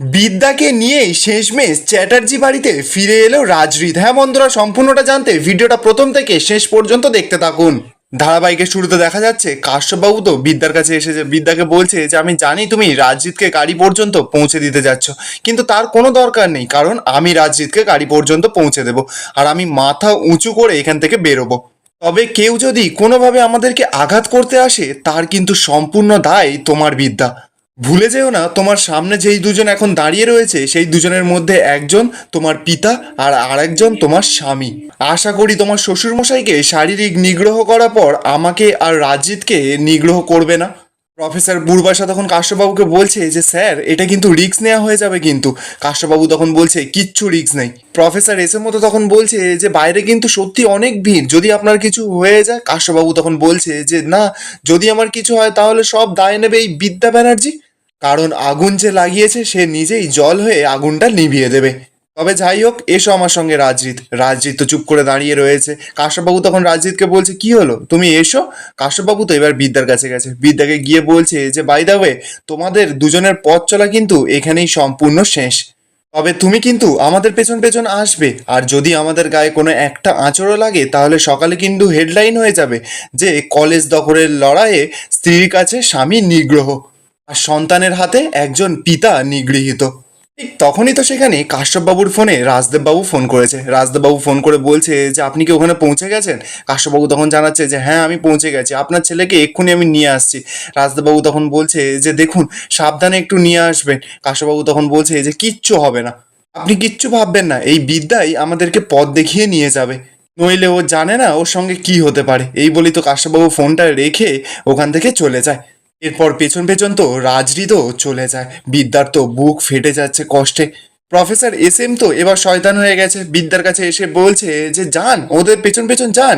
বিদ্যাকে নিয়েই শেষমেশ চ্যাটার্জি বাড়িতে ফিরে এলো রাজরিত। হ্যাঁ বন্ধুরা, সম্পূর্ণটা জানতে ভিডিওটা প্রথম থেকে শেষ পর্যন্ত দেখতে থাকুন। ধারাবাহিকের শুরুতে দেখা যাচ্ছে কাশ্যপবাবু তো বিদ্যার কাছে এসেছে, বিদ্যাকে বলছে যে আমি জানি তুমি রাজজিৎকে গাড়ি পর্যন্ত পৌঁছে দিতে যাচ্ছ, কিন্তু তার কোনো দরকার নেই, কারণ আমি রাজজিৎকে গাড়ি পর্যন্ত পৌঁছে দেবো আর আমি মাথা উঁচু করে এখান থেকে বেরোবো। তবে কেউ যদি কোনোভাবে আমাদেরকে আঘাত করতে আসে তার কিন্তু সম্পূর্ণ দায় তোমার, বিদ্যা। ভুলে যেও না, তোমার সামনে যেই দুজন এখন দাঁড়িয়ে রয়েছে সেই দুজনের মধ্যে একজন তোমার পিতা আর আরেকজন তোমার স্বামী। আশা করি তোমার শ্বশুরমশাইকে শারীরিক নিগ্রহ করার পর আমাকে আর রাজজিৎকে নিগ্রহ করবে না। প্রফেসর পূর্বাশা তখন কাশ্যপবাবুকে বলছে যে স্যার, এটা কিন্তু রিস্ক নেওয়া হয়ে যাবে কিন্তু। কাশ্যপবাবু তখন বলছে কিচ্ছু রিস্ক নেই। প্রফেসর এসে মতো তখন বলছে যে বাইরে কিন্তু সত্যি অনেক ভিড়, যদি আপনার কিছু হয়ে যায়। কাশ্যপবাবু তখন বলছে যে না, যদি আমার কিছু হয় তাহলে সব দায় নেবে এই বিদ্যা ব্যানার্জি, কারণ আগুন যে লাগিয়েছে সে নিজেই জল হয়ে আগুনটা নিভিয়ে দেবে। তবে যাই হোক, এসো আমার সঙ্গে রাজজিৎ। রাজজিৎ তো চুপ করে দাঁড়িয়ে রয়েছে। কাশ্যপবাবু তখন রাজজিৎকে বলছে কি হলো, তুমি এসো। কাশ্যপবাবু তো এবার বিদ্যার কাছে গেছে, বিদ্যাকে গিয়ে বলছে যে বাই দ্য ওয়ে, তোমাদের দুজনের পথ চলা কিন্তু এখানেই সম্পূর্ণ শেষ। তবে তুমি কিন্তু আমাদের পেছন পেছন আসবে, আর যদি আমাদের গায়ে কোনো একটা আঁচড়ও লাগে তাহলে সকালে কিন্তু হেডলাইন হয়ে যাবে যে কলেজ দখলের লড়াইয়ে স্ত্রীর কাছে স্বামী নিগ্রহ আর সন্তানের হাতে একজন পিতা নিগৃহীত। ঠিক তখনই তো সেখানে কাশ্যপবাবুর ফোনে রাজদেববাবু ফোন করেছে। রাজদেববাবু ফোন করে বলছে যে আপনি কি ওখানে পৌঁছে গেছেন? কাশ্যপবাবু তখন জানাচ্ছে যে হ্যাঁ, আমি পৌঁছে গেছি, আপনার ছেলেকে এক্ষুনি আমি নিয়ে আসছি। রাজদেববাবু তখন বলছে যে দেখুন, সাবধানে একটু নিয়ে আসবেন। কাশ্যপবাবু তখন বলছে যে কিচ্ছু হবে না, আপনি কিচ্ছু ভাববেন না, এই বিদ্যাই আমাদেরকে পথ দেখিয়ে নিয়ে যাবে, নইলে ও জানে না ওর সঙ্গে কি হতে পারে। এই বলি তো কাশ্যপবাবু ফোনটা রেখে ওখান থেকে চলে যায়। এরপর পেছন পেছন তো রাজরিতও চলে যায়। বিদ্যার তো বুক ফেটে যাচ্ছে কষ্টে। প্রফেসর এস এম তো এবার শয়তান হয়ে গেছে, বিদ্যার কাছে এসে বলছে যে যান, ওদের পেছন পেছন যান।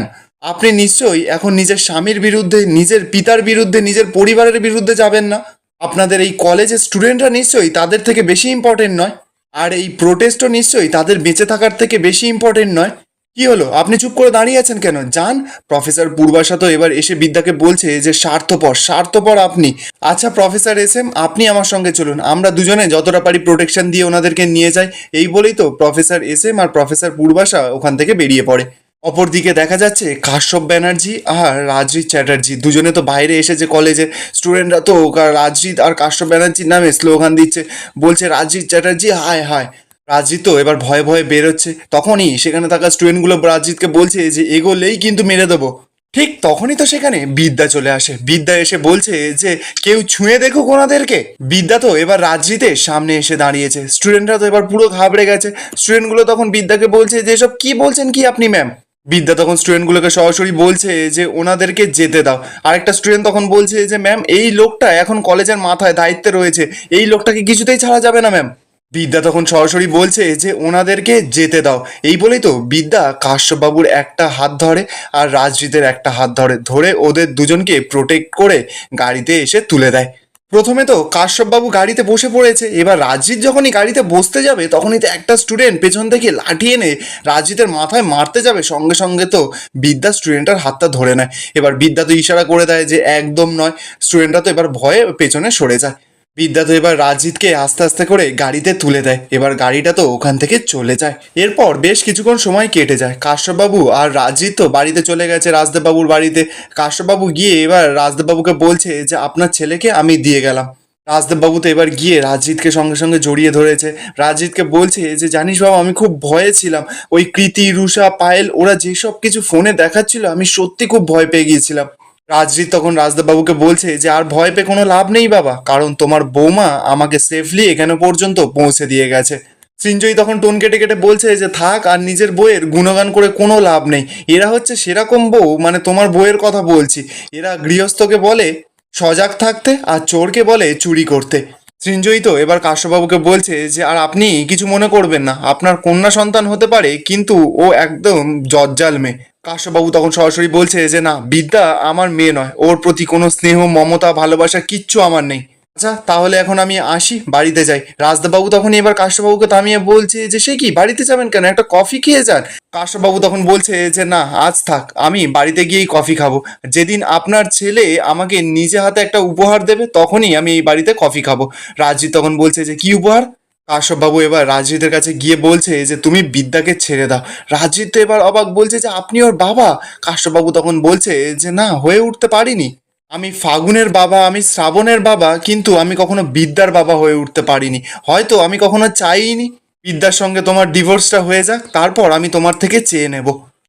আপনি নিশ্চয়ই এখন নিজের স্বামীর বিরুদ্ধে, নিজের পিতার বিরুদ্ধে, নিজের পরিবারের বিরুদ্ধে যাবেন না। আপনাদের এই কলেজের স্টুডেন্টরা নিশ্চয়ই তাদের থেকে বেশি ইম্পর্টেন্ট নয়, আর এই প্রোটেস্টও নিশ্চয়ই তাদের বেঁচে থাকার থেকে বেশি ইম্পর্টেন্ট নয়। কি হলো, আপনি চুপ করে দাঁড়িয়ে আছেন কেন? যান। প্রফেসর পূর্বাশা তো এবার এসে বিদ্যাকে বলছে যে স্বার্থপর, স্বার্থপর আপনি। আচ্ছা প্রফেসর এস এম, আপনি আমার সঙ্গে চলুন, আমরা দুজনে যতটা পারি প্রোটেকশন দিয়ে ওনাদেরকে নিয়ে যাই। এই বলেই তো professor S M R professor পূর্বাশা ওখান থেকে বেরিয়ে পড়ে। অপরদিকে দেখা যাচ্ছে কাশ্যপ ব্যানার্জি আর রাজরিত চ্যাটার্জি দুজনে তো বাইরে এসেছে। কলেজের স্টুডেন্টরা তো রাজরিত আর কাশ্যপ ব্যানার্জির নামে স্লোগান দিচ্ছে, বলছে রাজরিত চ্যাটার্জি হায় হায়। রাজজিৎ তো এবার ভয়ে ভয়ে বেরোচ্ছে। তখনই সেখানে থাকা স্টুডেন্টগুলো রাজজিৎকে বলছে যে এগোলেই কিন্তু মেরে দেবো। ঠিক তখনই তো সেখানে বিদ্যা চলে আসে। বিদ্যা এসে বলছে যে কেউ ছুঁয়ে দেখুক ওনাদেরকে। বিদ্যা তো এবার রাজজিতের সামনে এসে দাঁড়িয়েছে। স্টুডেন্টরা তো এবার পুরো ঘাবড়ে গেছে। স্টুডেন্টগুলো তখন বিদ্যাকে বলছে যে এসব কি বলছেন কি আপনি ম্যাম। বিদ্যা তখন স্টুডেন্টগুলোকে সরাসরি বলছে যে ওনাদেরকে যেতে দাও। আরেকটা স্টুডেন্ট তখন বলছে যে ম্যাম, এই লোকটা এখন কলেজের মাথায় দায়িত্বে রয়েছে, এই লোকটাকে কিছুতেই ছাড়া যাবে না ম্যাম। বিদ্যা তখন সরাসরি বলছে যে ওনাদেরকে যেতে দাও। এই বলেই তো বিদ্যা কাশ্যপবাবুর একটা হাত ধরে আর রাজজিতের একটা হাত ধরে, ধরে ওদের দুজনকে প্রোটেক্ট করে গাড়িতে এসে তুলে দেয়। প্রথমে তো কাশ্যপবাবু গাড়িতে বসে পড়েছে, এবার রাজজিৎ যখনই গাড়িতে বসতে যাবে তখনই তো একটা স্টুডেন্ট পেছন থেকে লাঠি এনে রাজজিতের মাথায় মারতে যাবে, সঙ্গে সঙ্গে তো বিদ্যা স্টুডেন্টটার হাতটা ধরে নেয়। এবার বিদ্যা তো ইশারা করে দেয় যে একদম নয়। স্টুডেন্টরা তো এবার ভয়ে পেছনে সরে যায়। বিদ্যা তো এবার রাজজিৎকে আস্তে আস্তে করে গাড়িতে তুলে দেয়। এবার গাড়িটা তো ওখান থেকে চলে যায়। এরপর বেশ কিছুক্ষণ সময় কেটে যায়। কাশ্যপবাবু আর রাজজিৎ তো বাড়িতে চলে গেছে, রাজদেববাবুর বাড়িতে। কাশ্যপবাবু গিয়ে এবার রাজদেববাবুকে বলছে যে আপনার ছেলেকে আমি দিয়ে গেলাম। রাজদেববাবু তো এবার গিয়ে রাজজিৎকে সঙ্গে সঙ্গে জড়িয়ে ধরেছে। রাজজিৎকে বলছে যে জানিস বাবা, আমি খুব ভয়ে ছিলাম। ওই কৃতি, রুষা, পায়েল ওরা যেসব কিছু ফোনে দেখাচ্ছিল আমি সত্যি খুব ভয় পেয়ে গিয়েছিলাম। রাজজিৎ তখন রাজদেববাবুকে বলছে যে আর ভয় পেয়ে কোনো লাভ নেই বাবা, কারণ তোমার বৌমা আমাকে সেফলি এখানে পর্যন্ত পৌঁছে দিয়ে গেছে। সৃঞ্জয়ী তখন টোন কেটে কেটে বলছে যে থাক, আর নিজের বইয়ের গুণগান করে কোনো লাভ নেই। এরা হচ্ছে সেরকম বউ, মানে তোমার বইয়ের কথা বলছি। এরা গৃহস্থকে বলে সজাগ থাকতে আর চোরকে বলে চুরি করতে। সৃঞ্জয়ী তো এবার কাশ্যপবাবুকে বলছে যে আর আপনি কিছু মনে করবেন না, আপনার কন্যা সন্তান হতে পারে কিন্তু ও একদম জজ্জাল মেয়ে। কাশ্যপবাবু তখন সরাসরি বলছে যে না, বিদ্যা আমার মেয়ে নয়, ওর প্রতি কোনো স্নেহ, মমতা, ভালোবাসা কিচ্ছু আমার নেই। আচ্ছা তাহলে এখন আমি আসি, বাড়িতে যাই। রাজদেববাবু তখন এবার কাশ্যপবাবুকে থামিয়ে বলছে যে সে কি, বাড়িতে যাবেন কেন, একটা কফি খেয়ে যান। কাশ্যপবাবু তখন বলছে যে না, আজ থাক, আমি বাড়িতে গিয়েই কফি খাবো। যেদিন আপনার ছেলে আমাকে নিজে হাতে একটা উপহার দেবে তখনই আমি এই বাড়িতে কফি খাবো। রাজজিৎ তখন বলছে যে কি উপহার? কাশ্যপবাবু এবার রাজরিতের কাছে গিয়ে বলছে যে তুমি বিদ্যাকে ছেড়ে দাও। রাজরিত তো এবার অবাক, বলছে যে আপনি ওর বাবা। কাশ্যপবাবু তখন বলছে যে না, হয়ে উঠতে পারিনি। আমি ফাগুনের বাবা, আমি শ্রাবণের বাবা, কিন্তু আমি কখনো বিদ্যার বাবা হয়ে উঠতে পারিনি। হয়তো আমি কখনো চাইনি বিদ্যার সঙ্গে তোমার ডিভোর্সটা হয়ে যাক, তারপর আমি তোমার থেকে চেয়ে নেব।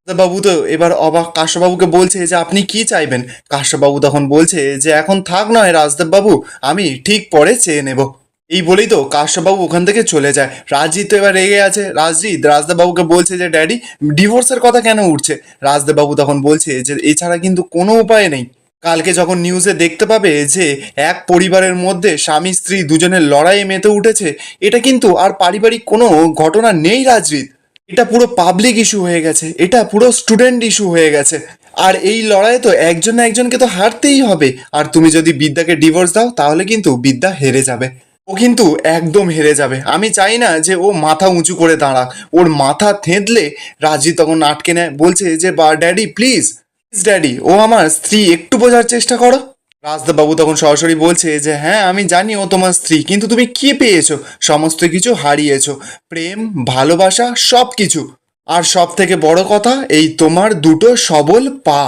বাবু তো এবার অবাক, কাশ্যপবাবুকে বলছে যে আপনি কি চাইবেন। কাশ্যপবাবু তখন বলছে যে এখন থাক নয় রাজদেব বাবু, আমি ঠিক পরে চেয়ে নেব। এই বলেই তো কাশ্যপবাবু ওখান থেকে চলে যায়। রাজজিৎ তো এবার রেগে আছে। রাজদেব বাবুকে বলছে যে ড্যাডি, ডিভোর্সের কথা কেন উঠছে। রাজদেব বাবু তখন বলছে যে এছাড়া কিন্তু কোনো উপায় নেই। কালকে যখন নিউজে দেখতে পাবে যে এক পরিবারের মধ্যে স্বামী স্ত্রী দুজনের লড়াইয়ে মেতে উঠেছে, এটা কিন্তু আর পারিবারিক কোনো ঘটনা নেই রাজরিত, এটা পুরো পাবলিক ইস্যু হয়ে গেছে, এটা পুরো স্টুডেন্ট ইস্যু হয়ে গেছে। আর এই লড়াইয়ে তো একজন না একজনকে তো হারতেই হবে। আর তুমি যদি বিদ্যাকে ডিভোর্স দাও তাহলে কিন্তু বিদ্যা হেরে যাবে। ও কিন্তু একদম হেরে যাবে। আমি চাই না যে ও মাথা উঁচু করে দাঁড়াক। ওর মাথা থেঁতলে রাজি তখন আটকে নেয়, বলছে যে বা ড্যাডি প্লিজ, ড্যাডি ও আমার স্ত্রী, একটু বোঝার চেষ্টা করো। রাজদেব বাবু তখন সরাসরি বলছে যে হ্যাঁ আমি জানি ও তোমার স্ত্রী, কিন্তু তুমি কি পেয়েছো? সমস্ত কিছু হারিয়েছো, প্রেম, ভালোবাসা, সব কিছু। আর সব থেকে বড় কথা, এই তোমার দুটো সবল পা।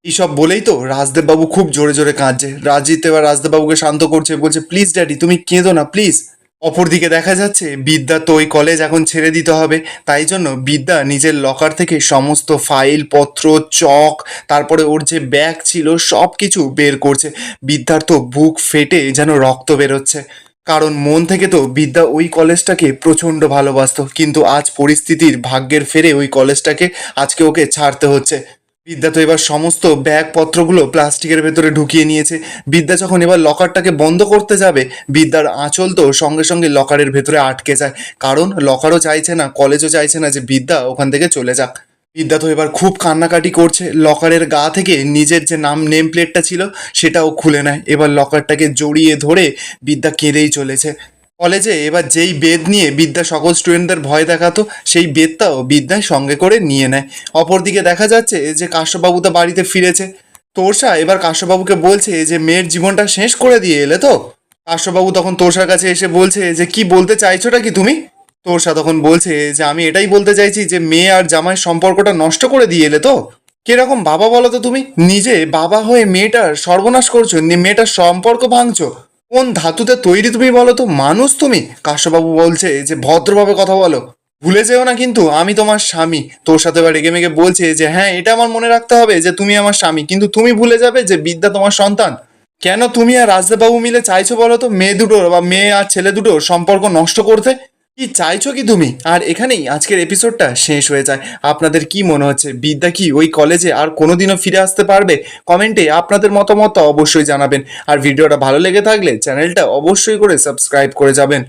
এইসব বলেই তো রাজদেব বাবু খুব জোরে জোরে কাঁদছে। রাজজিৎ এবার রাজদেব বাবুকে শান্ত করছে, বলছে প্লিজ ড্যাডি তুমি কেঁদো না প্লিজ। অপরদিকে দেখা যাচ্ছে বিদ্যা তো ওই কলেজ এখন ছেড়ে দিতে হবে, তাই জন্য বিদ্যা নিজের লকার থেকে সমস্ত ফাইল পত্র, চক, তারপরে ওর যে ব্যাগ ছিল সব কিছু বের করছে। বিদ্যার তো বুক ফেটে যেন রক্ত বেরোচ্ছে, কারণ মন থেকে তো বিদ্যা ওই কলেজটাকে প্রচণ্ড ভালোবাসতো, কিন্তু আজ পরিস্থিতির ভাগ্যের ফেরে ওই কলেজটাকে আজকে ওকে ছাড়তে হচ্ছে। বিদ্যা তো এবার সমস্ত ব্যাগপত্রগুলো প্লাস্টিকের ভেতরে ঢুকিয়ে নিয়েছে। বিদ্যা যখন এবার লকারটাকে বন্ধ করতে যাবে, বিদ্যার আঁচল তো সঙ্গে সঙ্গে লকারের ভেতরে আটকে যায়, কারণ লকারও চাইছে না, কলেজও চাইছে না যে বিদ্যা ওখান থেকে চলে যাক। বিদ্যা তো এবার খুব কান্নাকাটি করছে। লকারের গা থেকে নিজের যে নেম প্লেটটা ছিল সেটাও খুলে নেয়। এবার লকারটাকে জড়িয়ে ধরে বিদ্যা কেঁদেই চলেছে। কলেজে এবার যেই বেদ নিয়ে বিদ্যা সকল স্টুডেন্টদের ভয় দেখাতো, সেই বেদটাও বিদ্যায় সঙ্গে করে নিয়ে নেয়। অপরদিকে দেখা যাচ্ছে যে কাশ্যপবাবু তো বাড়িতে ফিরেছে। তোরসা এবার কাশ্যপবাবুকে বলছে যে মেয়ের জীবনটা শেষ করে দিয়ে এলে তো। কাশ্যপবাবু তখন তোরসার কাছে এসে বলছে যে কি বলতে চাইছোটা কি তুমি। তোরসা তখন বলছে যে আমি এটাই বলতে চাইছি যে মেয়ে আর জামাইয়ের সম্পর্কটা নষ্ট করে দিয়ে এলে তো। কিরকম বাবা বলো তো তুমি, নিজে বাবা হয়ে মেয়েটার সর্বনাশ করছো, মেয়েটার সম্পর্ক ভাঙছো। কোন ধাতুতে তৈরি তুমি বলো তো, মানুষ তুমি? কাশ্যপবাবু বলছে যে ভদ্রভাবে কথা বলো, ভুলে যেও না কিন্তু আমি তোমার স্বামী। তোর সাথে এবার রেগে মেগে বলছে যে হ্যাঁ এটা আমার মনে রাখতে হবে যে তুমি আমার স্বামী, কিন্তু তুমি ভুলে যাবে যে বিদ্যা তোমার সন্তান। কেন তুমি আর রাজদেববাবু মিলে চাইছো বলো তো মেয়ে দুটোর বা মেয়ে আর ছেলে দুটোর সম্পর্ক নষ্ট করতে? কি চাইছো কি তুমি? আর এখানেই আজকের এপিসোডটা শেষ হয়ে যায়। আপনাদের কি মনে হচ্ছে, বিদ্যা কি ওই কলেজে আর কোনোদিনও ফিরে আসতে পারবে? কমেন্টে আপনাদের মতামত অবশ্যই জানাবেন। আর ভিডিওটা ভালো লেগে থাকলে চ্যানেলটা অবশ্যই করে সাবস্ক্রাইব করে যাবেন।